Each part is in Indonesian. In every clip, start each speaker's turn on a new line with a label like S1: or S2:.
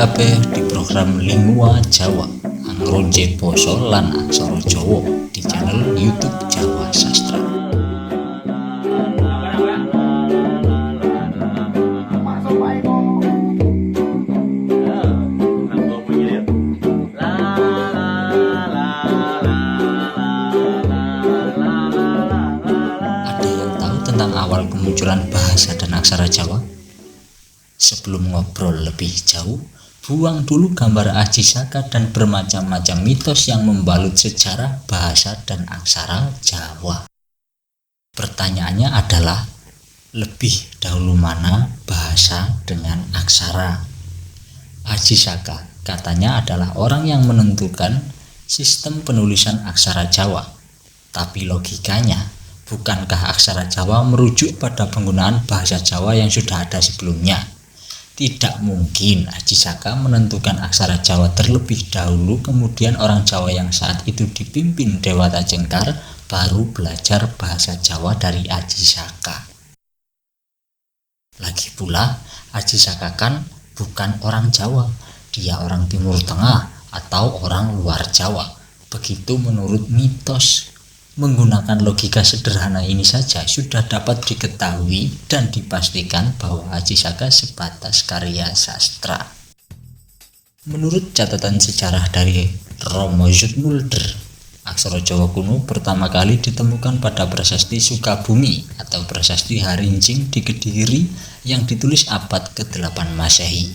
S1: kabeh di program Lingua Jawa Angronje Basa lan Aksara Jawa di channel YouTube Jawa Sastra. Ada yang tahu tentang awal kemunculan bahasa dan aksara Jawa? Sebelum ngobrol lebih jauh, buang dulu gambar Aji Saka dan bermacam-macam mitos yang membalut sejarah bahasa dan aksara Jawa. Pertanyaannya adalah, lebih dahulu mana bahasa dengan aksara? Aji Saka katanya adalah orang yang menentukan sistem penulisan aksara Jawa. Tapi logikanya, bukankah aksara Jawa merujuk pada penggunaan bahasa Jawa yang sudah ada sebelumnya? Tidak mungkin Aji Saka menentukan aksara Jawa terlebih dahulu, kemudian orang Jawa yang saat itu dipimpin Dewata Jengkar baru belajar bahasa Jawa dari Aji Saka. Lagi pula, Aji Saka kan bukan orang Jawa, dia orang Timur Tengah atau orang luar Jawa. Begitu menurut mitos. Menggunakan logika sederhana ini saja sudah dapat diketahui dan dipastikan bahwa Aji Saka sebatas karya sastra. Menurut catatan sejarah dari Romo Zoetmulder, aksara Jawa kuno pertama kali ditemukan pada prasasti Sukabumi atau prasasti Harinjing di Kediri yang ditulis abad ke-8 Masehi.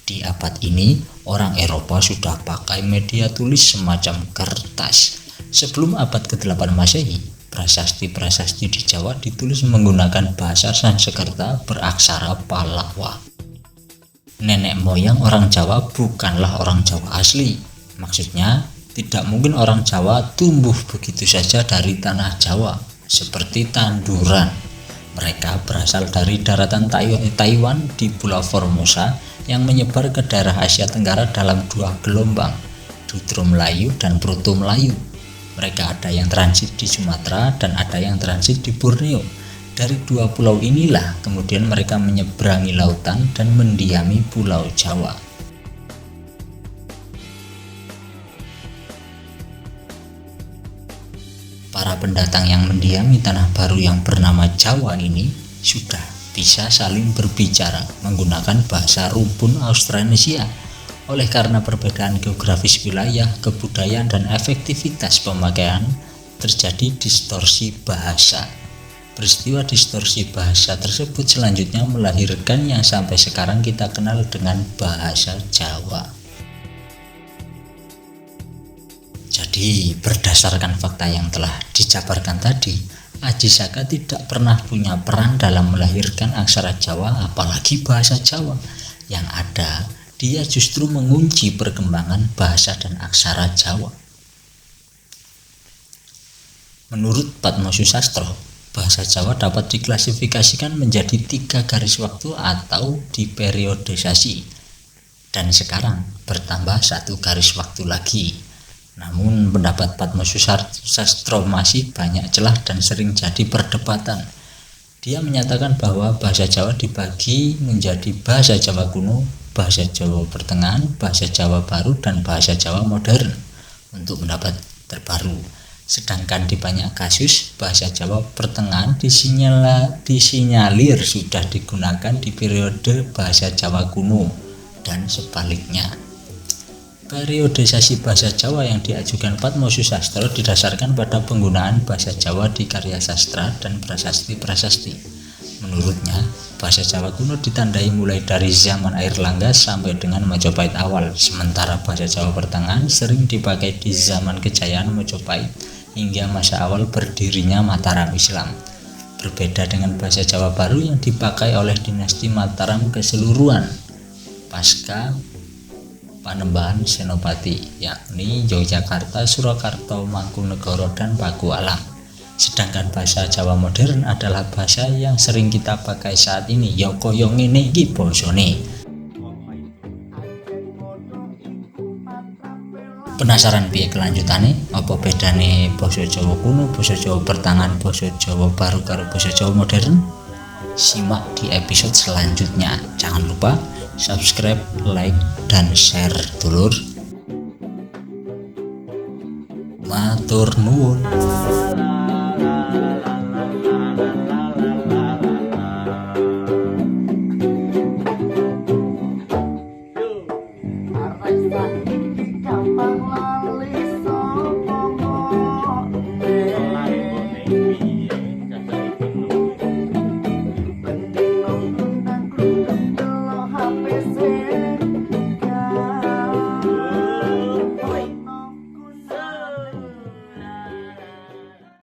S1: Di abad ini, orang Eropa sudah pakai media tulis semacam kertas. Sebelum abad ke-8 Masehi, prasasti-prasasti di Jawa ditulis menggunakan bahasa Sanskerta beraksara Pallawa. Nenek moyang orang Jawa bukanlah orang Jawa asli. Maksudnya, tidak mungkin orang Jawa tumbuh begitu saja dari tanah Jawa, seperti tanduran. Mereka berasal dari daratan Taiwan di Pulau Formosa yang menyebar ke daerah Asia Tenggara dalam dua gelombang, Dutro Melayu dan Proto Melayu. Mereka ada yang transit di Sumatera dan ada yang transit di Borneo. Dari dua pulau inilah kemudian mereka menyeberangi lautan dan mendiami Pulau Jawa. Para pendatang yang mendiami tanah baru yang bernama Jawa ini sudah bisa saling berbicara menggunakan bahasa rumpun Austronesia. Oleh karena perbedaan geografis wilayah, kebudayaan, dan efektivitas pemakaian, terjadi distorsi bahasa. Peristiwa distorsi bahasa tersebut selanjutnya melahirkan yang sampai sekarang kita kenal dengan bahasa Jawa. Jadi, berdasarkan fakta yang telah dijabarkan tadi, Aji Saka tidak pernah punya peran dalam melahirkan aksara Jawa, apalagi bahasa Jawa. Yang ada, dia justru mengunci perkembangan bahasa dan aksara Jawa. Menurut Padma Susastro, bahasa Jawa dapat diklasifikasikan menjadi 3 garis waktu atau diperiodisasi, dan sekarang bertambah 1 garis waktu lagi. Namun pendapat Padma Susastro masih banyak celah dan sering jadi perdebatan. Dia menyatakan bahwa bahasa Jawa dibagi menjadi bahasa Jawa kuno, bahasa Jawa pertengahan, bahasa Jawa baru, dan bahasa Jawa modern untuk pendapat terbaru. Sedangkan di banyak kasus, bahasa Jawa pertengahan disinyalir sudah digunakan di periode bahasa Jawa kuno dan sebaliknya. Periodisasi bahasa Jawa yang diajukan Padma Susastro didasarkan pada penggunaan bahasa Jawa di karya sastra dan prasasti-prasasti. Menurutnya, bahasa Jawa kuno ditandai mulai dari zaman Airlangga sampai dengan Majapahit awal, sementara bahasa Jawa pertengahan sering dipakai di zaman kejayaan Majapahit hingga masa awal berdirinya Mataram Islam. Berbeda dengan bahasa Jawa baru yang dipakai oleh dinasti Mataram keseluruhan pasca Panembahan Senopati, yakni Yogyakarta, Surakarta, Mangkunegara, dan Pakualam. Sedangkan bahasa Jawa modern adalah bahasa yang sering kita pakai saat ini, ya kaya ngene iki basane. Penasaran piye kelanjutane? Apa bedane basa Jawa kuno, basa Jawa pertengahan, basa Jawa baru karo basa Jawa modern? Simak di episode selanjutnya. Jangan lupa subscribe, like, dan share dulur. Matur nuwun.